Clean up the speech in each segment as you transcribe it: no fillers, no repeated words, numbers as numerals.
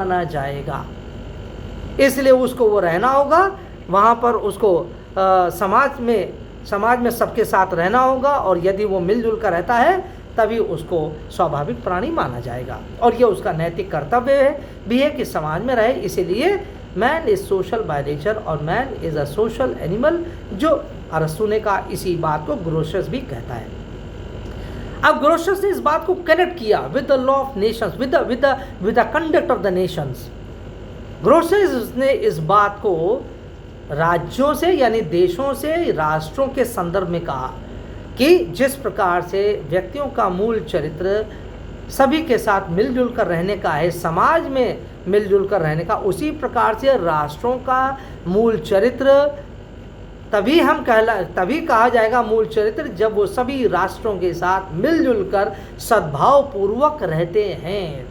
माना जाएगा। इसलिए उसको वो रहना होगा, वहाँ पर उसको समाज में सबके साथ रहना होगा, और यदि वो मिलजुल कर रहता है तभी उसको स्वाभाविक प्राणी माना जाएगा। और ये उसका नैतिक कर्तव्य भी है कि समाज में रहे। इसीलिए man is social by nature और man is a social animal, जो अरस्तु ने कहा। इसी बात को ग्रोशियस भी कहता है। अब ग्रोशियस ने इस बात को कनेक्ट किया with the law of Nations, with the conduct of the Nations. Grotius ने इस बात को राज्यों से यानी देशों से राष्ट्रों के संदर्भ में कहा कि जिस प्रकार से व्यक्तियों का मूल चरित्र सभी के साथ मिलजुल कर रहने का है, समाज में मिलजुल कर रहने का, उसी प्रकार से राष्ट्रों का मूल चरित्र तभी कहा जाएगा मूल चरित्र जब वो सभी राष्ट्रों के साथ मिलजुल कर सद्भाव पूर्वक रहते हैं।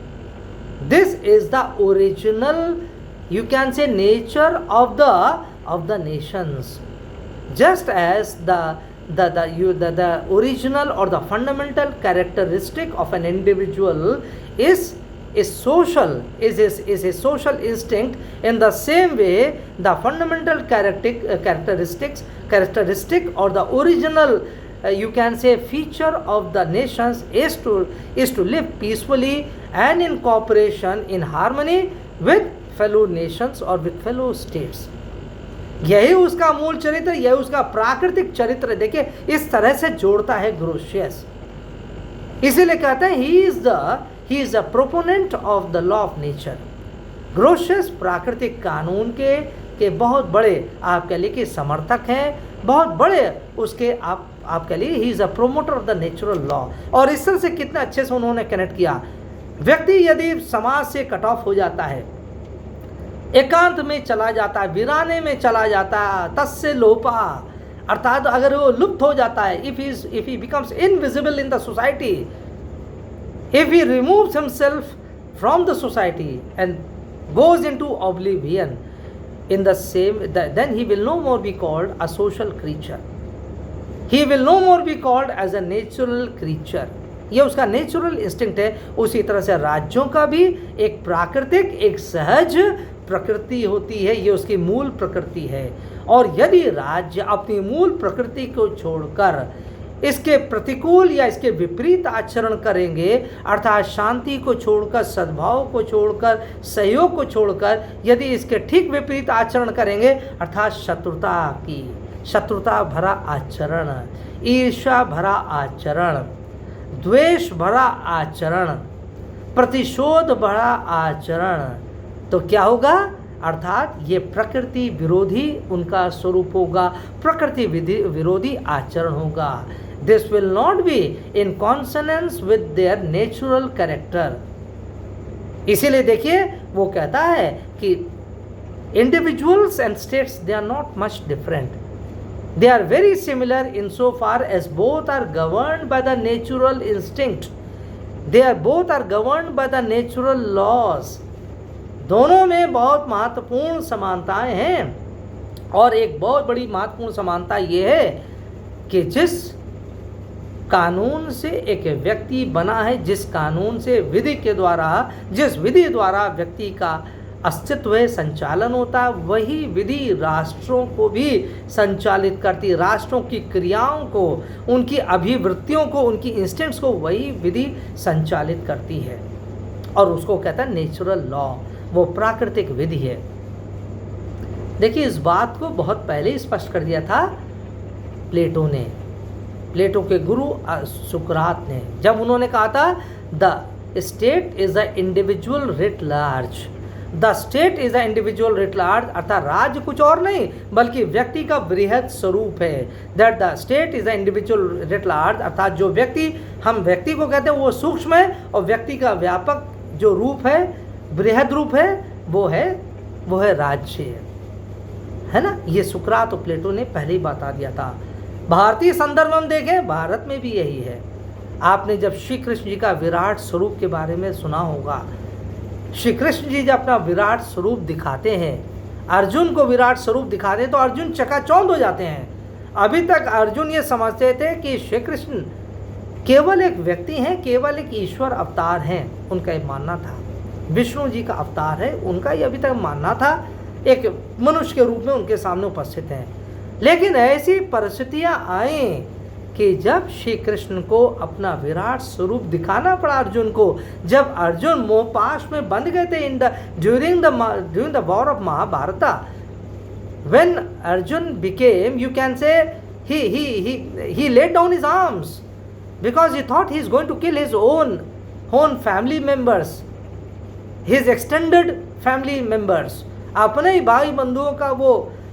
This is the original, you can say, nature of the nations, just as the original or the fundamental characteristic of an individual is social, is a social instinct. In the same way, the fundamental characteristic or the original you can say feature of the nations is to live peacefully and in cooperation, in harmony with fellow Nations और with fellow states. यही उसका मूल चरित्र, यही उसका प्राकृतिक चरित्र। देखिए इस तरह से जोड़ता है ग्रोशियस। इसीलिए कहते हैं he is the proponent of the law of nature. Grotius प्राकृतिक कानून के बहुत बड़े आप कह लिए कि समर्थक हैं, बहुत बड़े उसके आप कह लिए he is a promoter of the natural law. और इस तरह से कितना अच्छे से उन्होंने कनेक्ट किया। व्यक्ति यदि समाज से कट ऑफ हो जाता है, एकांत में चला जाता है, वीराने में चला जाता है, तस्य लोपा, अर्थात अगर वो लुप्त हो जाता है, if he becomes invisible in the society, if he removes himself from the society and goes into oblivion, in the same then he will no more be called a social creature, he will no more be called as a natural creature। ये उसका natural instinct है। उसी तरह से राज्यों का भी एक प्राकृतिक, एक सहज प्रकृति होती है, ये उसकी मूल प्रकृति है। और यदि राज्य अपनी मूल प्रकृति को छोड़कर इसके प्रतिकूल या इसके विपरीत आचरण करेंगे, अर्थात शांति को छोड़कर, सद्भाव को छोड़कर, सहयोग को छोड़कर यदि इसके ठीक विपरीत आचरण करेंगे, अर्थात शत्रुता भरा आचरण, ईर्ष्या भरा आचरण, द्वेष भरा आचरण, प्रतिशोध भरा आचरण, तो क्या होगा? अर्थात ये प्रकृति विरोधी उनका स्वरूप होगा, प्रकृति विरोधी आचरण होगा। This will not be in consonance with their natural character। इसीलिए देखिए वो कहता है कि individuals and states they are not much different, they are very similar insofar as both are governed by the natural instinct, both are governed by the natural laws। दोनों में बहुत महत्वपूर्ण समानताएं हैं। और एक बहुत बड़ी महत्वपूर्ण समानता ये है कि जिस कानून से एक व्यक्ति बना है, जिस कानून से जिस विधि द्वारा व्यक्ति का अस्तित्व है, संचालन होता है, वही विधि राष्ट्रों को भी संचालित करती, राष्ट्रों की क्रियाओं को, उनकी अभिवृत्तियों को, उनकी इंस्टिंक्ट्स को वही विधि संचालित करती है। और उसको कहता है नेचुरल लॉ, वो प्राकृतिक विधि है। देखिए इस बात को बहुत पहले स्पष्ट कर दिया था प्लेटो ने, प्लेटो के गुरु सुकरात ने, जब उन्होंने कहा था the state is a individual writ large, the state is a individual writ large, अर्थात राज्य कुछ और नहीं बल्कि व्यक्ति का बृहद स्वरूप है। That the state is a individual writ large, अर्थात जो व्यक्ति, हम व्यक्ति को कहते हैं वो सूक्ष्म है, और व्यक्ति का व्यापक जो रूप है, बृहद रूप है, वो है राज्य, है ना। ये सुकरात और प्लेटो ने पहले ही बता दिया था। भारतीय संदर्भ में देखें, भारत में भी यही है। आपने जब श्री कृष्ण जी का विराट स्वरूप के बारे में सुना होगा, श्री कृष्ण जी जब अपना विराट स्वरूप दिखाते हैं, अर्जुन को विराट स्वरूप दिखाते हैं तो अर्जुन चकाचौंध हो जाते हैं। अभी तक अर्जुन ये समझते थे कि श्री कृष्ण केवल एक व्यक्ति हैं, केवल एक ईश्वर अवतार हैं, उनका ये मानना था। विष्णु जी का अवतार है, उनका ये अभी तक मानना था, एक मनुष्य के रूप में उनके सामने उपस्थित हैं। लेकिन ऐसी परिस्थितियां आई कि जब श्री कृष्ण को अपना विराट स्वरूप दिखाना पड़ा अर्जुन को, जब अर्जुन मोहपाश में बंध गए थे during the war of Mahabharata, when Arjun became, you can से, he laid down his arms because he thought he is going to kill his own family members, his extended family members, अपने ही भाई बंधुओं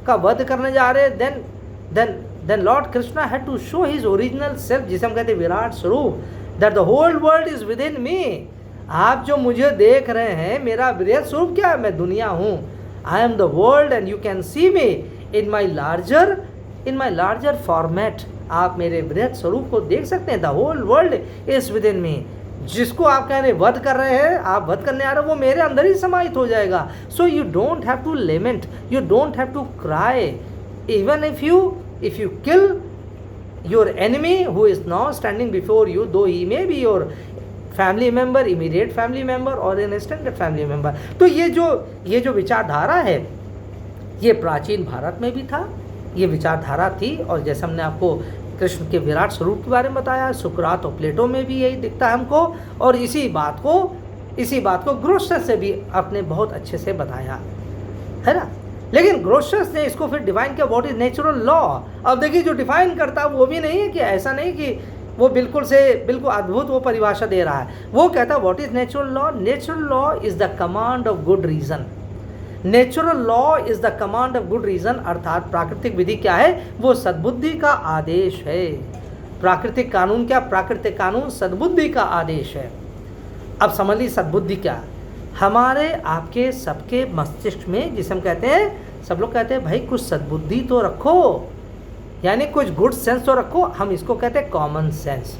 का वध करने जा रहे। then Lord Krishna had to show his original self, जिसे हम कहते हैं विराट स्वरूप, that the whole world is within me। आप जो मुझे देख रहे हैं, मेरा विराट स्वरूप क्या है? मैं दुनिया हूँ। I am the world and you can see me in my larger format। आप मेरे विराट स्वरूप को देख सकते हैं। The whole world is within me। जिसको आप कह रहे वध कर रहे हैं, आप वध करने आ रहे हो, वो मेरे अंदर ही समाहित हो जाएगा। So you don't have to lament, you don't have to cry, even if you kill your enemy who is now standing before you, though he may be your family member, immediate family member or an extended family member। तो ये जो विचारधारा है, ये प्राचीन भारत में भी था, ये विचारधारा थी। और जैसे हमने आपको कृष्ण के विराट स्वरूप के बारे में बताया, सुकरात और प्लेटो में भी यही दिखता है हमको, और इसी बात को ग्रोशस से भी आपने बहुत अच्छे से बताया है ना। लेकिन ग्रोशस ने इसको फिर डिफाइन किया, व्हाट इज नेचुरल लॉ। अब देखिए, जो डिफाइन करता है वो भी नहीं है कि ऐसा नहीं कि वो बिल्कुल अद्भुत वो परिभाषा दे रहा है। वो कहता है what is natural law. Natural law is the command of good reason. Natural law is the command of good reason, अर्थात प्राकृतिक विधि क्या है? वो सद्बुद्धि का आदेश है। प्राकृतिक कानून क्या? प्राकृतिक कानून सद्बुद्धि का आदेश है। अब समझ ली सद्बुद्धि क्या? हमारे आपके सबके मस्तिष्क में, जिसे हम कहते हैं, सब लोग कहते हैं भाई कुछ सद्बुद्धि तो रखो, यानी कुछ गुड सेंस तो रखो। हम इसको कहते हैं कॉमन सेंस।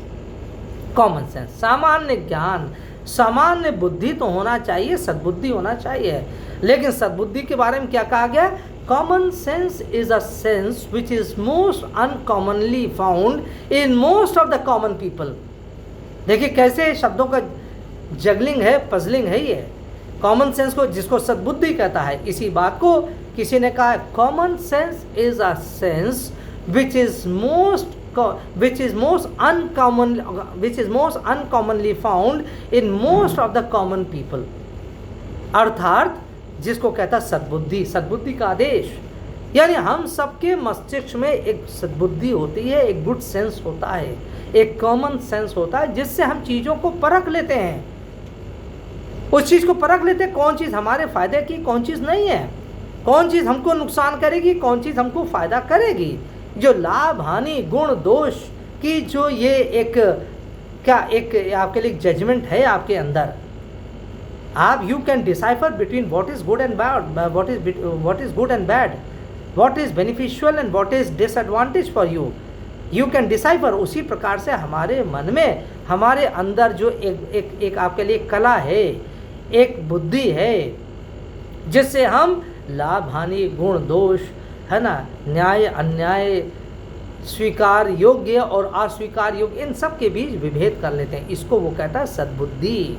कॉमन सेंस, सामान्य ज्ञान, सामान्य बुद्धि तो होना चाहिए, सद्बुद्धि होना चाहिए। लेकिन सद्बुद्धि के बारे में क्या कहा गया? Common sense is a sense which is most uncommonly found in most of the common people. देखिए कैसे शब्दों का जगलिंग है, पजलिंग है ये। कॉमन सेंस को, जिसको सद्बुद्धि कहता है, इसी बात को किसी ने कहा common sense is a sense which is most uncommonly found in most of the common people। अर्थात जिसको कहता सद्बुद्धि का आदेश, यानी हम सबके मस्तिष्क में एक सद्बुद्धि होती है, एक गुड सेंस होता है, एक कॉमन सेंस होता है, जिससे हम चीज़ों को परख लेते हैं। उस चीज़ को परख लेते हैं, कौन चीज़ हमारे फायदे की, कौन चीज़ नहीं है, कौन चीज़ हमको नुकसान करेगी, कौन चीज़ हमको फायदा करेगी। जो लाभ हानि गुण दोष की जो ये एक आपके लिए जजमेंट है आपके अंदर, आप you can decipher between what is good and bad, what is good and bad, what is beneficial and what is disadvantage for you can decipher. उसी प्रकार से हमारे मन में, हमारे अंदर जो एक आपके लिए कला है, एक बुद्धि है, जिससे हम लाभ हानि गुण दोष, है ना, न्याय अन्याय, स्वीकार योग्य और अस्वीकार योग्य, इन सब के बीच विभेद कर लेते हैं। इसको वो कहता है सद्बुद्धि।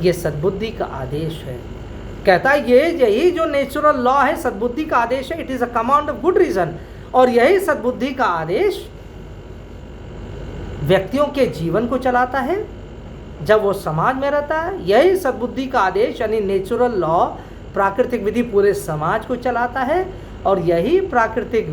ये सद्बुद्धि का आदेश है। कहता है यही जो नेचुरल लॉ है, सद्बुद्धि का आदेश है। It is a command of good reason. और यही सद्बुद्धि का आदेश व्यक्तियों के जीवन को चलाता है जब वो समाज में रहता है। यही सद्बुद्धि का आदेश यानी नेचुरल लॉ, प्राकृतिक विधि पूरे समाज को चलाता है। और यही प्राकृतिक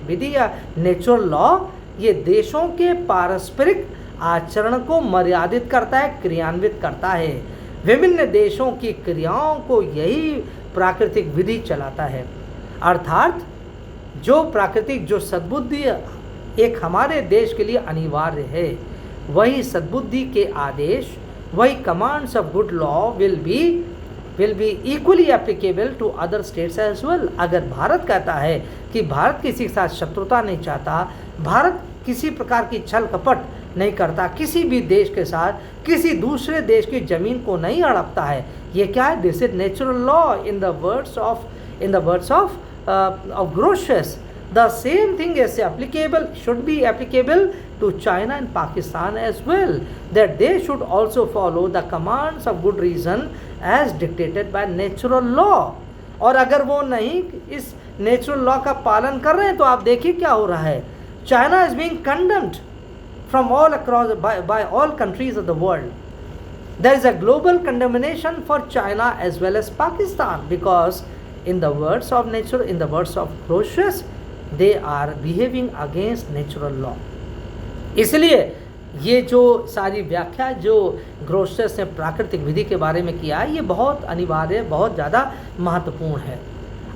विधि या नेचुरल लॉ ये देशों के पारस्परिक आचरण को मर्यादित करता है, क्रियान्वित करता है। विभिन्न देशों की क्रियाओं को यही प्राकृतिक विधि चलाता है। अर्थात जो सद्बुद्धि एक हमारे देश के लिए अनिवार्य है, वही सद्बुद्धि के आदेश, वही commands of good law will be equally applicable to other states as well. अगर भारत कहता है कि भारत किसी के साथ शत्रुता नहीं चाहता, भारत किसी प्रकार की छल कपट नहीं करता किसी भी देश के साथ, किसी दूसरे देश की ज़मीन को नहीं हड़पता है, ये क्या है? This is natural law in the words of Grotius. The same thing is applicable, should be applicable to China and Pakistan as well, that they should also follow the commands of good reason as dictated by natural law. और अगर वो नहीं इस natural law का पालन कर रहे हैं तो आप देखिए क्या हो रहा है. China is being condemned from all across by all countries of the world. There is a global condemnation for China as well as Pakistan because in the words of nature, in the words of Grotius, they are behaving against natural law. इसलिए ये जो सारी व्याख्या जो Grotius ने प्राकृतिक विधि के बारे में किया है ये बहुत अनिवार्य, बहुत ज़्यादा महत्वपूर्ण है.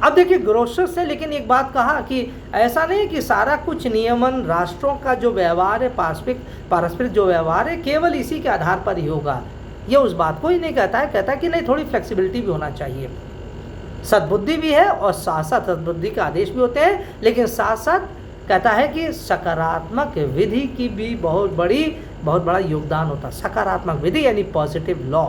अब देखिए ग्रोशियस ने लेकिन एक बात कहा कि ऐसा नहीं कि सारा कुछ नियमन राष्ट्रों का जो व्यवहार है, पारस्परिक जो व्यवहार है केवल इसी के आधार पर ही होगा. ये उस बात को ही नहीं कहता है, कहता है कि नहीं थोड़ी फ्लेक्सिबिलिटी भी होना चाहिए, सद्बुद्धि भी है और साथ साथ सद्बुद्धि के आदेश भी होते हैं, लेकिन साथ साथ कहता है कि सकारात्मक विधि की भी बहुत बड़ा योगदान होता है. सकारात्मक विधि यानी पॉजिटिव लॉ.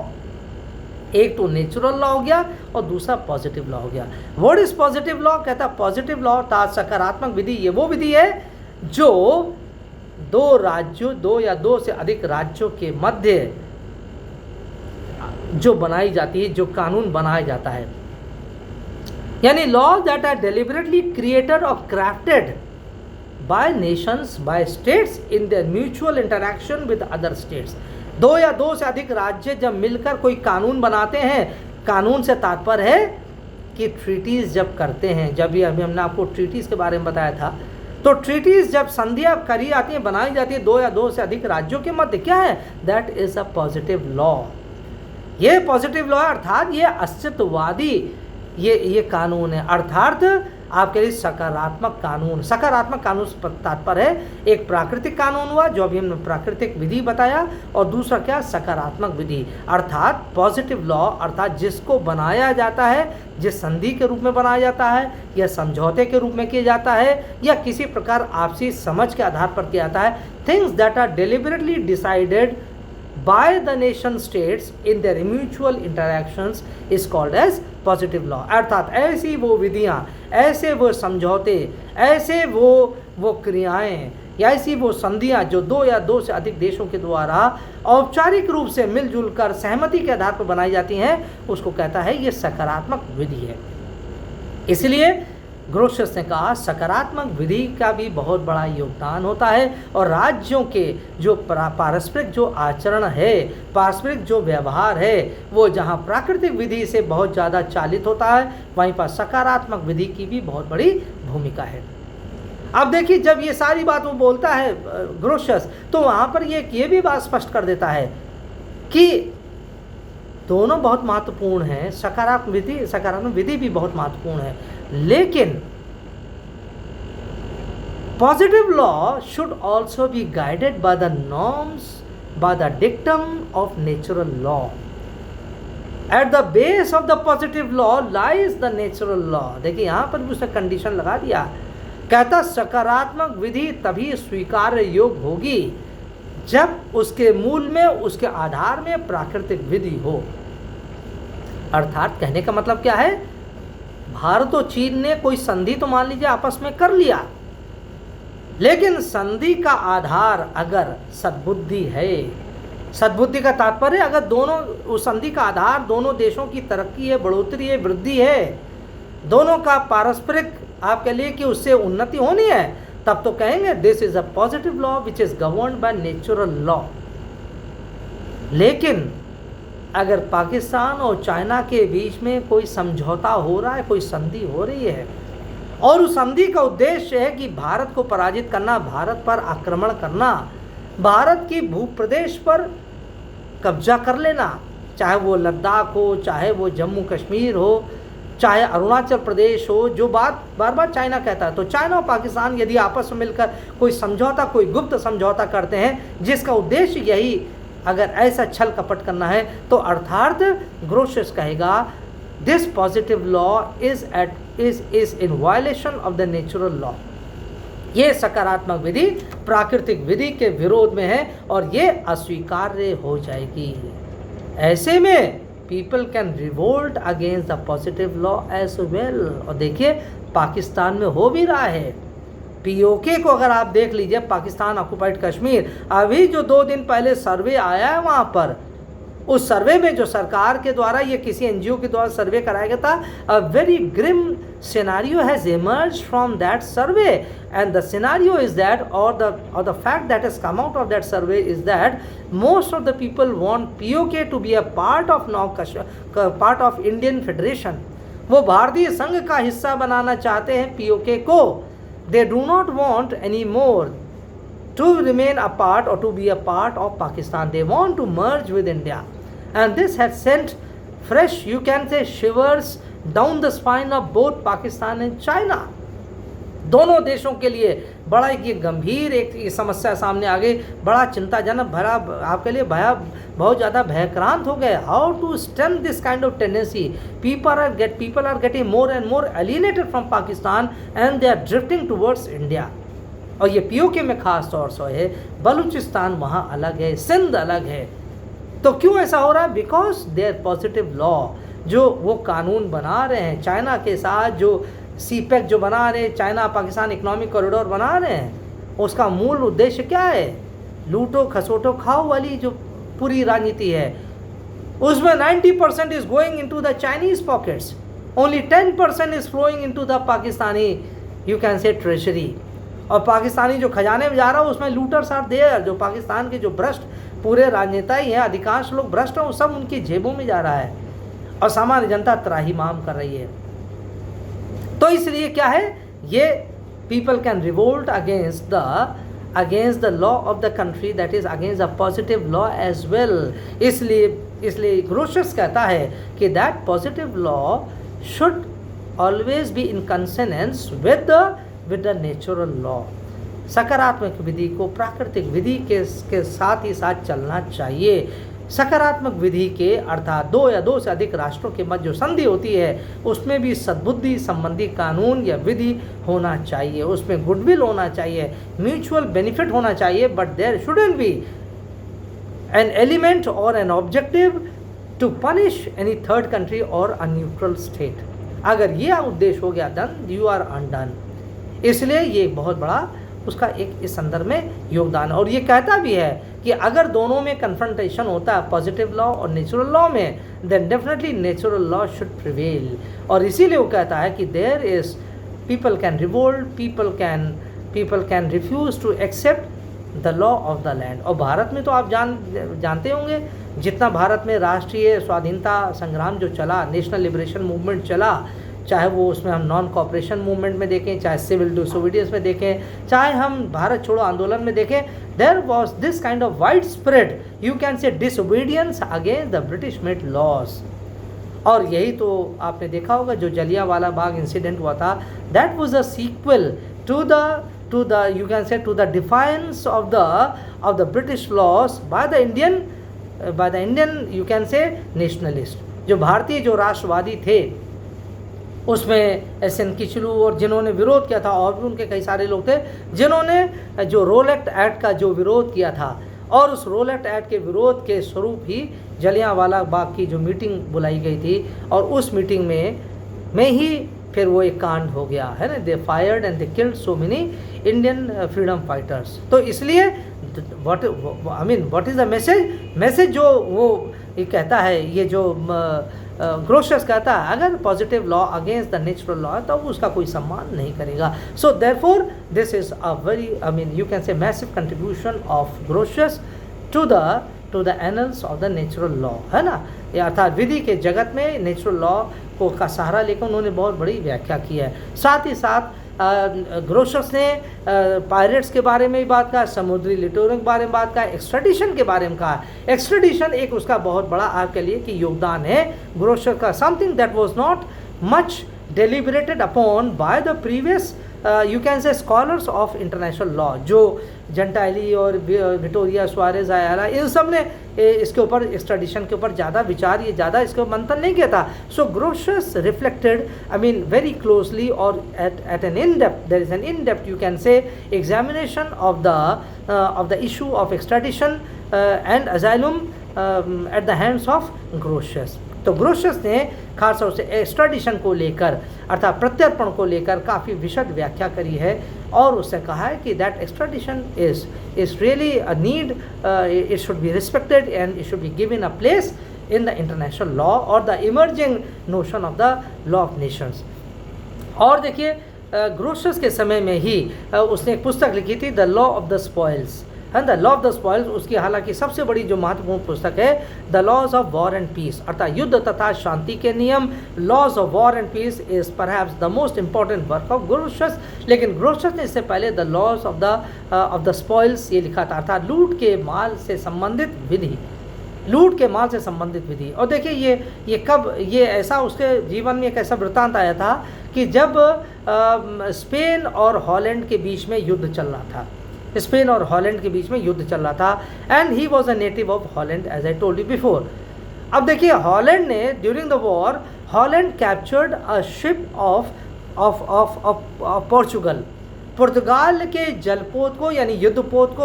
एक तो नेचुरल लॉ हो गया और दूसरा पॉजिटिव लॉ हो गया. What is positive law? कहता है पॉजिटिव लॉ अर्थात सकारात्मक विधि ये वो विधि है जो दो या दो से अधिक राज्यों के मध्य जो बनाई जाती है, जो कानून बनाया जाता है. यानी law that are deliberately created और crafted by nations, by states in their mutual interaction with other states. दो या दो से अधिक राज्य जब मिलकर कोई कानून बनाते हैं, कानून से तात्पर्य है कि ट्रीटीज जब करते हैं, जब भी अभी हमने आपको ट्रीटीज के बारे में बताया था, तो ट्रीटीज जब संधियां करी जाती हैं, बनाई जाती है दो या दो से अधिक राज्यों के मध्य, क्या है? That is a positive law. ये पॉजिटिव लॉ अर्थात ये अस्तित्ववादी ये कानून है, अर्थात आपके लिए सकारात्मक कानून. सकारात्मक कानून से तात्पर्य है एक प्राकृतिक कानून हुआ जो अभी हमने प्राकृतिक विधि बताया, और दूसरा क्या? सकारात्मक विधि अर्थात पॉजिटिव लॉ, अर्थात जिसको बनाया जाता है, जिस संधि के रूप में बनाया जाता है या समझौते के रूप में किया जाता है या किसी प्रकार आपसी समझ के आधार पर किया जाता है. Things that are deliberately decided by the nation states in their mutual interactions is called as positive law. अर्थात ऐसी वो विधियाँ, ऐसे वो समझौते, ऐसे वो क्रियाएं या ऐसी वो संधियाँ जो दो या दो से अधिक देशों के द्वारा औपचारिक रूप से मिलजुल कर सहमति के आधार पर बनाई जाती हैं, उसको कहता है ये सकारात्मक विधि है. इसलिए ग्रोशियस ने कहा सकारात्मक विधि का भी बहुत बड़ा योगदान होता है, और राज्यों के जो पारस्परिक जो आचरण है, पारस्परिक जो व्यवहार है, वो जहाँ प्राकृतिक विधि से बहुत ज़्यादा चालित होता है, वहीं पर सकारात्मक विधि की भी बहुत बड़ी भूमिका है. अब देखिए जब ये सारी बात वो बोलता है ग्रोशियस, तो वहाँ पर ये भी बात स्पष्ट कर देता है कि दोनों बहुत महत्वपूर्ण हैं. सकारात्मक विधि भी बहुत महत्वपूर्ण है, लेकिन positive law should also be guided by the norms, by the dictum of natural law. At the base of the positive law lies the natural law. देखिए यहाँ पर भी उसने कंडीशन लगा दिया, कहता सकारात्मक विधि तभी स्वीकार्य योग्य होगी जब उसके मूल में, उसके आधार में प्राकृतिक विधि हो. अर्थात कहने का मतलब क्या है? भारत और चीन ने कोई संधि तो मान लीजिए आपस में कर लिया, लेकिन संधि का आधार अगर सद्बुद्धि है, सद्बुद्धि का तात्पर्य अगर दोनों, उस संधि का आधार दोनों देशों की तरक्की है, बढ़ोतरी है, वृद्धि है, दोनों का पारस्परिक आपके लिए कि उससे उन्नति होनी है, तब तो कहेंगे this is a positive law which is governed by natural law. लेकिन अगर पाकिस्तान और चाइना के बीच में कोई समझौता हो रहा है, कोई संधि हो रही है, और उस संधि का उद्देश्य है कि भारत को पराजित करना, भारत पर आक्रमण करना, भारत की भूप्रदेश पर कब्जा कर लेना, चाहे वो लद्दाख हो, चाहे वो जम्मू कश्मीर हो, चाहे अरुणाचल प्रदेश हो, जो बात बार बार चाइना कहता है, तो चाइना और पाकिस्तान यदि आपस में मिलकर कोई समझौता, कोई गुप्त समझौता करते हैं जिसका उद्देश्य यही, अगर ऐसा छल कपट करना है, तो अर्थात ग्रोशियस कहेगा this positive law is in violation of the natural law. ये सकारात्मक विधि प्राकृतिक विधि के विरोध में है और ये अस्वीकार्य हो जाएगी. ऐसे में people can revolt against the positive law as well. और देखिए पाकिस्तान में हो भी रहा है, पीओके को अगर आप देख लीजिए, पाकिस्तान ऑक्युपाइड कश्मीर, अभी जो 2 दिन पहले सर्वे आया है वहाँ पर, उस सर्वे में जो सरकार के द्वारा, ये किसी एनजीओ के द्वारा सर्वे कराया गया था, a very grim scenario has emerged from that survey, and the scenario is that, or the fact that has come out of that survey is that most of the people want POK to be a part of part of Indian Federation. वो भारतीय संघ का हिस्सा बनाना चाहते हैं POK को. They do not want any more to remain a part or to be a part of Pakistan. They want to merge with India, and this has sent fresh, you can say, shivers down the spine of both Pakistan and China. दोनों देशों के लिए बड़ा एक गंभीर एक समस्या सामने आ गई, बड़ा चिंताजनक भरा आपके लिए बहुत ज़्यादा भयक्रांत हो गए. How to stem this kind of tendency? people are getting more and more alienated from Pakistan and they are drifting towards India. और ये पीओके में खास तौर से है, बलूचिस्तान वहाँ अलग है, सिंध अलग है. तो क्यों ऐसा हो रहा है? बिकॉज देयर पॉजिटिव लॉ, जो वो कानून बना रहे हैं चाइना के साथ, जो सीपेक जो बना रहे हैं, चाइना पाकिस्तान इकोनॉमिक कॉरिडोर बना रहे हैं, उसका मूल उद्देश्य क्या है? लूटो खसोटो खाओ वाली जो पूरी राजनीति है, उसमें 90% is going into the Chinese pockets, only 10% is flowing into the Pakistani, you can say, treasury. और पाकिस्तानी जो खजाने में जा रहा है उसमें लूटर्स आर देयर, जो पाकिस्तान के जो भ्रष्ट पूरे राजनेता ही हैं, अधिकांश लोग भ्रष्ट हैं, वो सब उनकी जेबों में जा रहा है और सामान्य जनता त्राहिमाम कर रही है. तो इसलिए क्या है, ये people can revolt against the law of the country, that is against the positive law as well. इसलिए ग्रोशस कहता है कि that positive law should always be in consonance with the natural law. सकारात्मक विधि को प्राकृतिक विधि के साथ ही साथ चलना चाहिए. सकारात्मक विधि के अर्थात 2 या 2 से अधिक राष्ट्रों के मध्य जो संधि होती है उसमें भी सद्बुद्धि संबंधी कानून या विधि होना चाहिए, उसमें गुडविल होना चाहिए, म्यूचुअल बेनिफिट होना चाहिए, but there shouldn't be an element और an objective to punish any third country और अ न्यूट्रल स्टेट. अगर ये उद्देश्य हो गया, देन यू आर अनडन. इसलिए ये बहुत बड़ा उसका एक इस संदर्भ में योगदान. और ये कहता भी है कि अगर दोनों में कन्फ्रंटेशन होता है, पॉजिटिव लॉ और नेचुरल लॉ में, then definitely natural law should prevail. और इसीलिए वो कहता है कि there is people can revolt, people can refuse to accept the law of the land. और भारत में तो आप जानते होंगे, जितना भारत में राष्ट्रीय स्वाधीनता संग्राम जो चला, नेशनल लिबरेशन मूवमेंट चला, चाहे वो उसमें हम नॉन कॉपरेशन मूवमेंट में देखें, चाहे सिविल डिसोबीडियंस में देखें, चाहे हम भारत छोड़ो आंदोलन में देखें, there was this kind of wide spread, you can say, disobedience against the British made laws. और यही तो आपने देखा होगा जो जलियांवाला बाग इंसिडेंट हुआ था, that was a sequel to the you can say, to the defiance of the British laws by the Indian you can say nationalist. जो भारतीय जो राष्ट्रवादी थे, उसमें एस.एन. किचलू और जिन्होंने विरोध किया था, और भी उनके कई सारे लोग थे जिन्होंने जो रोलेट एक्ट का जो विरोध किया था, और उस रोलेट एक्ट के विरोध के स्वरूप ही जलियांवाला बाग की जो मीटिंग बुलाई गई थी, और उस मीटिंग में ही फिर वो एक कांड हो गया है ना. They fired and they killed so many Indian freedom fighters. तो इसलिए व्हाट इज़ द मैसेज जो वो ये कहता है, ये जो ग्रोशस कहता है, अगर positive law against the natural law है तो उसका कोई सम्मान नहीं करेगा. So therefore this is a very you can say massive contribution of Grotius to the annals of the natural law, है ना. अर्थात विधि के जगत में नेचुरल लॉ को का सहारा लेकर उन्होंने बहुत बड़ी व्याख्या की है. साथ ही साथ ग्रोशस ने पायरेट्स के बारे में भी बात कहा, समुद्री लिटोरिंग के बारे में बात कहा, एक्सट्रेडिशन के बारे में कहा. एक्सट्रेडिशन एक उसका बहुत बड़ा आपके लिए कि योगदान है ग्रोशस का, something that was not much deliberated upon by the previous you can say scholars of international law. जो जंटाइली और विक्टोरिया सुआरेज आयाला, इन सब ने इसके ऊपर, एक्सट्रेडिशन के ऊपर ज़्यादा विचार, ये ज़्यादा इसके मंथन नहीं किया था. सो ग्रोशस रिफ्लेक्टेड वेरी क्लोजली और at an in-depth, there is an in-depth you can say examination of the issue of extradition and asylum at the hands of ग्रोशस. तो ग्रोशियस ने खासतौर से एक्स्ट्राडिशन को लेकर अर्थात प्रत्यर्पण को लेकर काफ़ी विशद व्याख्या करी है और उसने कहा है कि that extradition is really a need, it should be respected and it should be given a place in the international law और the emerging notion of the law of nations. और देखिए ग्रोशियस के समय में ही उसने एक पुस्तक लिखी थी the law of the spoils, है the law of the spoils. उसकी हालांकि सबसे बड़ी जो महत्वपूर्ण पुस्तक है the laws of war and peace अर्थात युद्ध तथा शांति के नियम, laws of war and peace is perhaps the most important work of Grotius. लेकिन ग्रोशियस ने इससे पहले the laws of the spoils ये लिखा था अर्थात लूट के माल से संबंधित विधि, लूट के माल से संबंधित विधि। और देखिए ये कब ये ऐसा उसके जीवन में एक ऐसा वृत्तांत आया था कि जब स्पेन और हॉलैंड के बीच में युद्ध चल रहा था, स्पेन और हॉलैंड के बीच में युद्ध चल रहा था and he was a native of Holland as I told you before. अब देखिए हॉलैंड ने during the war Holland captured a ship of Portugal, पुर्तगाल के जलपोत को यानी युद्धपोत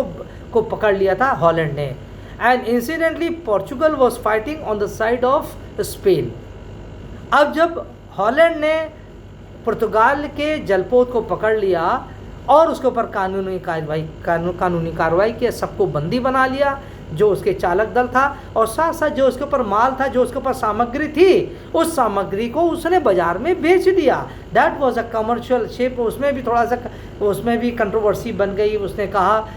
को पकड़ लिया था हॉलैंड ने। And incidentally Portugal was fighting on the side of Spain. अब जब हॉलैंड ने पुर्तगाल के जलपोत को पकड़ लिया और उसके ऊपर कानूनी कार्रवाई की, सबको बंदी बना लिया जो उसके चालक दल था और साथ साथ जो उसके ऊपर माल था, जो उसके ऊपर सामग्री थी, उस सामग्री को उसने बाजार में बेच दिया। That was a commercial ship. उसमें भी थोड़ा सा उसमें भी कंट्रोवर्सी बन गई। उसने कहा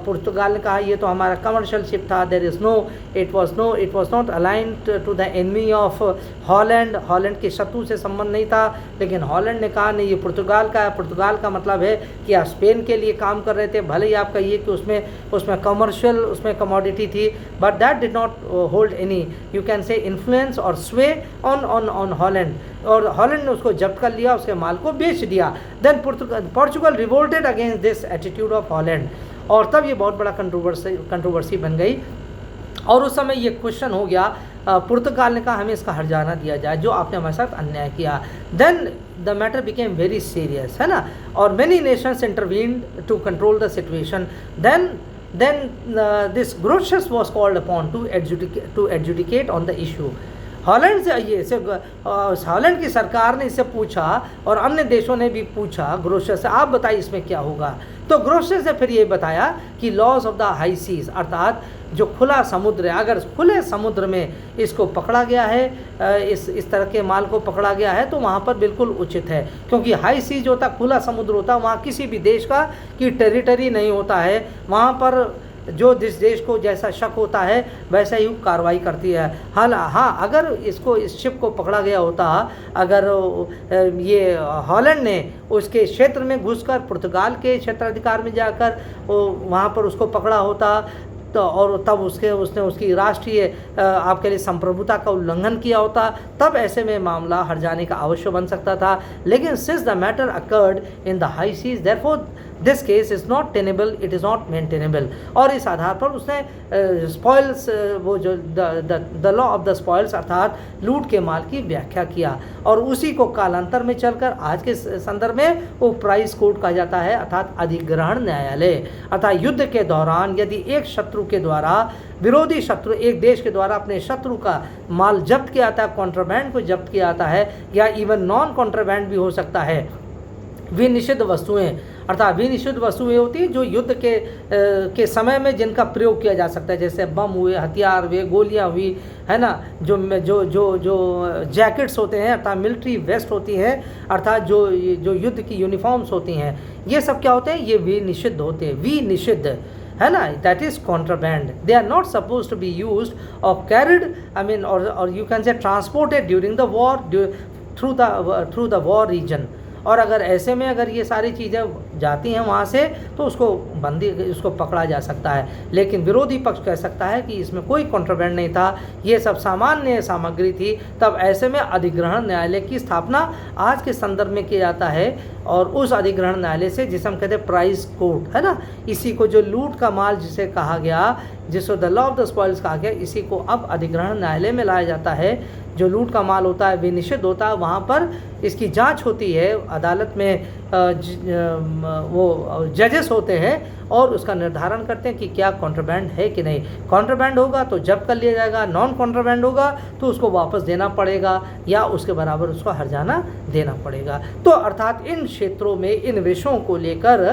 पुर्तगाल ने कहा ये तो हमारा कमर्शियल शिप था, there is no it was not aligned to the enemy of Holland, Holland के शत्रु से संबंध नहीं था। लेकिन हॉलैंड ने कहा नहीं ये पुर्तगाल का है, पुर्तगाल का मतलब है कि आप स्पेन के लिए काम कर रहे थे, भले ही आप कहिए कि उसमें कमर्शियल उसमें कमोडिटी थी, but that did not hold any you can से इन्फ्लुएंस और स्वे ऑन हॉलैंड। और हॉलैंड ने उसको जब्त कर लिया, उसके माल को बेच दिया। Then Portugal revolted against this attitude of Holland और तब ये बहुत बड़ा कंट्रोवर्सी बन गई। और उस समय ये क्वेश्चन हो गया, पुर्तगाल ने कहा हमें इसका हर्जाना दिया जाए जो आपने हमारे साथ अन्याय किया। Then the matter became very serious, है ना, और many nations intervened to control the situation. then this Grotius was called upon to adjudicate on the issue। Holland से हॉलैंड की सरकार ने इससे पूछा और अन्य देशों ने भी पूछा ग्रोशियस से आप बताइए इसमें क्या होगा। तो ग्रोशियस ने फिर ये बताया कि laws of the high seas अर्थात जो खुला समुद्र है, अगर खुले समुद्र में इसको पकड़ा गया है, इस तरह के माल को पकड़ा गया है तो वहाँ पर बिल्कुल उचित है, क्योंकि हाई सीज होता खुला समुद्र होता है, वहाँ किसी भी देश का की टेरिटरी नहीं होता है, वहाँ पर जो जिस देश को जैसा शक होता है वैसा ही कार्रवाई करती है। हाँ अगर इस शिप को पकड़ा गया होता, अगर ये हॉलैंड ने उसके क्षेत्र में घुसकर पुर्तगाल के क्षेत्राधिकार में जाकर वहाँ पर उसको पकड़ा होता तो और तब उसने उसकी राष्ट्रीय आपके लिए संप्रभुता का उल्लंघन किया होता, तब ऐसे में मामला हर्जाने का अवश्य बन सकता था। लेकिन since the matter occurred in the high seas therefore this case is not tenable, it is not maintainable. और इस आधार पर उसने स्पॉइल्स वो जो the law of the spoils अर्थात लूट के माल की व्याख्या किया और उसी को कालांतर में चलकर आज के संदर्भ में वो प्राइस कोर्ट कहा जाता है अर्थात अधिग्रहण न्यायालय। अर्थात युद्ध के दौरान यदि एक शत्रु के द्वारा विरोधी शत्रु एक देश के द्वारा अपने शत्रु का माल जब्त किया जाता है, कॉन्ट्राबैंड को जब्त किया जाता है या इवन नॉन कॉन्ट्राबैंड भी हो सकता है, विनिषिद्ध वस्तुएं अर्थात विनिषिद्ध वस्तुएं होती हैं जो युद्ध के समय में जिनका प्रयोग किया जा सकता है, जैसे बम हुए, हथियार हुए, गोलियां हुई, है ना, जो जैकेट्स होते हैं अर्थात मिलिट्री वेस्ट होती हैं अर्थात जो युद्ध की यूनिफॉर्म्स होती हैं, ये सब क्या होते हैं, ये विनिषिद्ध होते हैं, विनिषिद्ध, है ना, that is contraband. They are not suppose to be used और कैरिड आई मीन और you can say transported during the war through the war region. और अगर ऐसे में अगर ये सारी चीज़ें जाती हैं वहाँ से तो उसको पकड़ा जा सकता है। लेकिन विरोधी पक्ष कह सकता है कि इसमें कोई कॉन्ट्राबैंड नहीं था, ये सब सामान्य सामग्री थी। तब ऐसे में अधिग्रहण न्यायालय की स्थापना आज के संदर्भ में किया जाता है और उस अधिग्रहण न्यायालय से जिसे हम कहते हैं प्राइस कोर्ट, है ना, इसी को जो लूट का माल जिसे कहा गया, जिसको the law of the spoils कहा गया, इसी को अब अधिग्रहण न्यायालय में लाया जाता है। जो लूट का माल होता है विनिषिद्ध होता है, वहाँ पर इसकी जांच होती है, अदालत में वो जजेस होते हैं और उसका निर्धारण करते हैं कि क्या कॉन्ट्राबैंड है कि नहीं। कॉन्ट्राबैंड होगा तो जब्त कर लिया जाएगा, नॉन कॉन्ट्राबैंड होगा तो उसको वापस देना पड़ेगा या उसके बराबर उसको हर्जाना देना पड़ेगा। तो अर्थात इन क्षेत्रों में, इन विषयों को लेकर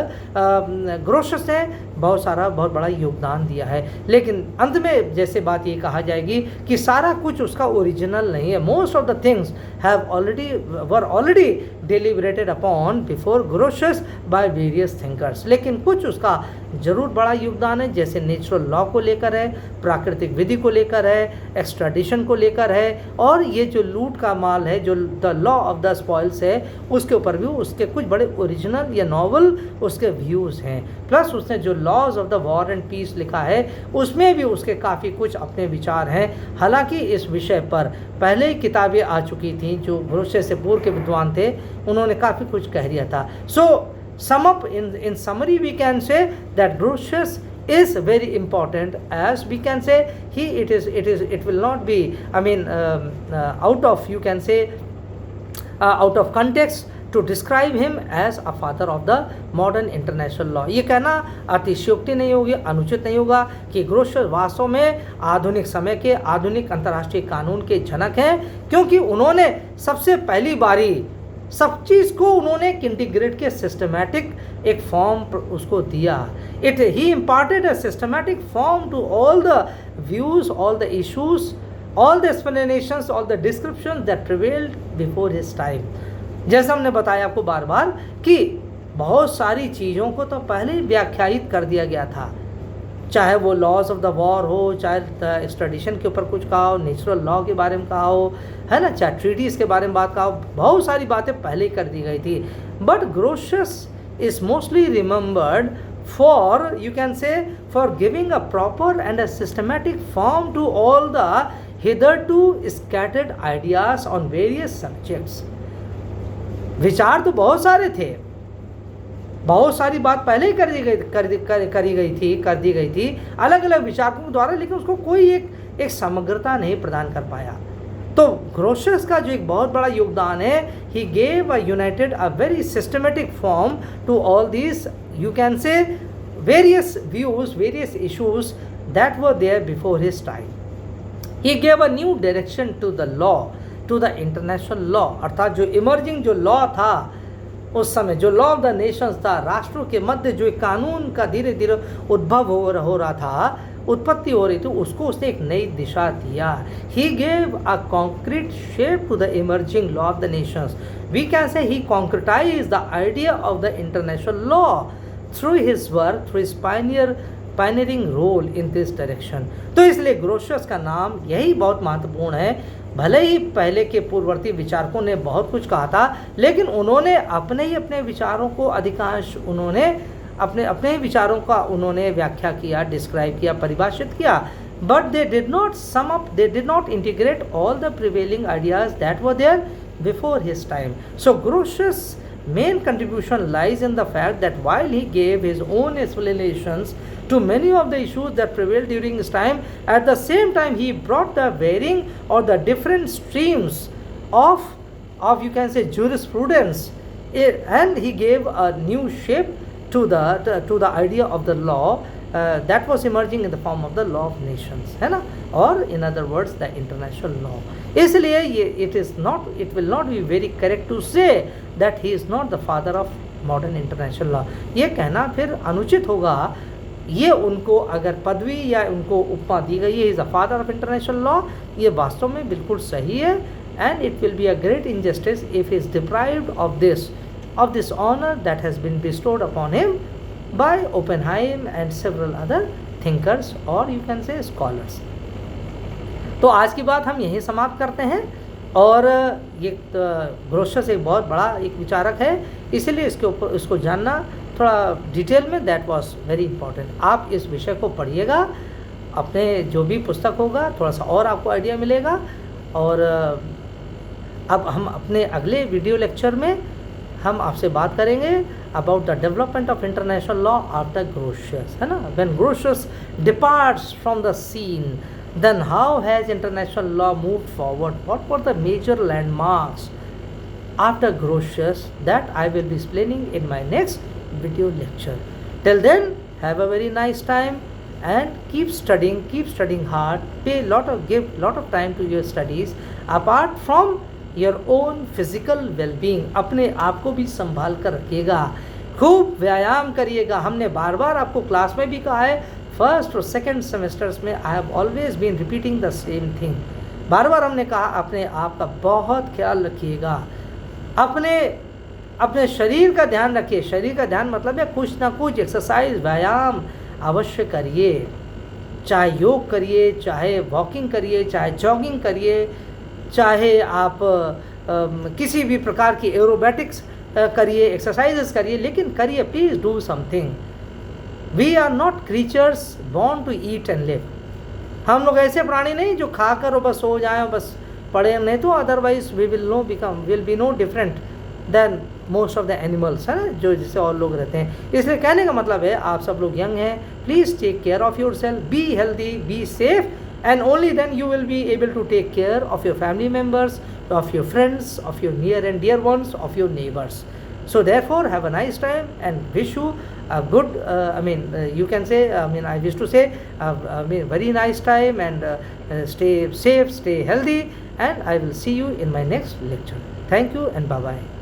ग्रोशस ने बहुत बड़ा योगदान दिया है। लेकिन अंत में जैसे बात ये कहा जाएगी कि सारा कुछ उसका ओरिजिनल नहीं है। Most of the things were already deliberated upon before Grotius by various thinkers, लेकिन कुछ उसका जरूर बड़ा योगदान है, जैसे नेचुरल लॉ को लेकर है, प्राकृतिक विधि को लेकर है, एक्सट्राडिशन को लेकर है, और ये जो लूट का माल है, जो the law of the spoils है, उसके ऊपर भी उसके कुछ बड़े ओरिजिनल या नॉवल उसके व्यूज़ हैं। प्लस उसने जो laws of the war and peace लिखा है उसमें भी उसके काफ़ी कुछ अपने विचार हैं। हालांकि इस विषय पर पहले ही किताबें आ चुकी थीं, जो ग्रोशस से पूर्व के विद्वान थे उन्होंने काफ़ी कुछ कह दिया था। सो sum up in summary we can say that Grotius is very important, as we can say it will not be, I mean, out of, you can say, out of context to describe him as a father of the modern international law। ये कहना अतिशयोक्ति नहीं होगी, अनुचित नहीं होगा कि ग्रोशस वास्तव में आधुनिक समय के आधुनिक अंतर्राष्ट्रीय कानून के जनक हैं, क्योंकि उन्होंने सबसे पहली बारी सब चीज़ को उन्होंने इंटीग्रेट के सिस्टमैटिक एक फॉर्म उसको दिया। He imparted a systematic form to all the views, all the issues, all the explanations, all the description that prevailed before his time. जैसा हमने बताया आपको बार बार कि बहुत सारी चीज़ों को तो पहले ही व्याख्यायित कर दिया गया था, चाहे वो लॉज ऑफ द वॉर हो, चाहे एक्सट्राडिशन के ऊपर कुछ कहा हो, नेचुरल लॉ के बारे में कहा हो, है ना, चाहे ट्रीटीज़ के बारे में बात कहा हो, बहुत सारी बातें पहले ही कर दी गई थी। But Grotius is mostly remembered for, you can say, for giving a proper and a systematic form to all the hitherto scattered ideas on various subjects। विचार तो बहुत सारे थे, बहुत सारी बात पहले ही कर दी गई थी अलग अलग विचारकों द्वारा, लेकिन उसको कोई एक समग्रता नहीं प्रदान कर पाया। तो ग्रोशस का जो एक बहुत बड़ा योगदान है, he gave a united a very systematic form to all these, you can say, various views, various issues that were there before his time. He gave a new direction to the law, to the international law, अर्थात जो emerging जो law था उस समय, जो law of the Nations था, राष्ट्रों के मध्य जो एक कानून का धीरे धीरे उद्भव हो रहा था, उत्पत्ति हो रही थी, उसको उसने एक नई दिशा दिया। He gave a concrete shape to the emerging law of the nations. We can say he concretize the idea of the international law through his work, through his pioneering role in this direction. तो इसलिए ग्रोशस का नाम यही बहुत महत्वपूर्ण है। भले ही पहले के पूर्ववर्ती विचारकों ने बहुत कुछ कहा था, लेकिन उन्होंने अपने विचारों को अधिकांश उन्होंने अपने ही विचारों का उन्होंने व्याख्या किया, डिस्क्राइब किया, परिभाषित किया। But they did not sum up, they did not integrate all the prevailing ideas that were there before his time. So Grotius main contribution lies in the fact that while he gave his own explanations to many of the issues that prevailed during his time, at the same time he brought the varying or the different streams of you can say jurisprudence, and he gave a new shape to the idea of the law that was emerging in the form of the law of nations, है ना, or in other words the international law। इसलिए ये it will not be very correct to say that he is not the father of modern international law। ये कहना फिर अनुचित होगा। ये उनको अगर पदवी या उनको उपमा दी गई है, is the father of international law, ये वास्तव में बिल्कुल सही है। And it will be a great injustice if he is deprived of this honour that has been bestowed upon him by Oppenheim and several other thinkers or you can say scholars। तो आज की बात हम यहीं समाप्त करते हैं। और ये ग्रोशस एक बहुत बड़ा एक विचारक है, इसलिए इसके ऊपर इसको जानना थोड़ा डिटेल में दैट वाज वेरी इंपॉर्टेंट। आप इस विषय को पढ़िएगा, अपने जो भी पुस्तक होगा थोड़ा सा और आपको आइडिया मिलेगा। और अब हम अपने अगले वीडियो लेक्चर में हम आपसे बात करेंगे about the development of international law after Grotius, है ना। When Grotius departs from the scene, then how has international law moved forward? What were the major landmarks after grotius that I will be explaining in my next video lecture. Till then, have a very nice time and keep studying hard, give lot of time to your studies apart from your own physical well-being. अपने आप को भी संभाल कर रखिएगा, खूब व्यायाम करिएगा. हमने बार बार आपको क्लास में भी कहा है, फर्स्ट और सेकंड सेमेस्टर्स में I have always been repeating the same thing. बार बार हमने कहा अपने आप का बहुत ख्याल रखिएगा, अपने शरीर का ध्यान रखिए. शरीर का ध्यान मतलब है कुछ ना कुछ एक्सरसाइज व्यायाम अवश्य करिए. चाहे योग करिए, चाहे वॉकिंग करिए, चाहे जॉगिंग करिए, चाहे आप किसी भी प्रकार की एरोबैटिक्स करिए, एक्सरसाइजेस करिए, लेकिन करिए. Please do something. We are not creatures born to eat and live. हम लोग ऐसे प्राणी नहीं जो खा कर और बस सो जाएं, बस पड़े नहीं. तो otherwise will be no different than most of the animals, है ना, जो जिससे और लोग रहते हैं. इसलिए कहने का मतलब है आप सब लोग यंग हैं, please take care of yourself, be healthy, be safe, and only then you will be able to take care of your family members, of your friends, of your near and dear ones, of your neighbors. So therefore have a nice time and wish you a good you can say, I wish to say very nice time, and stay safe, stay healthy, and I will see you in my next lecture. Thank you and bye bye.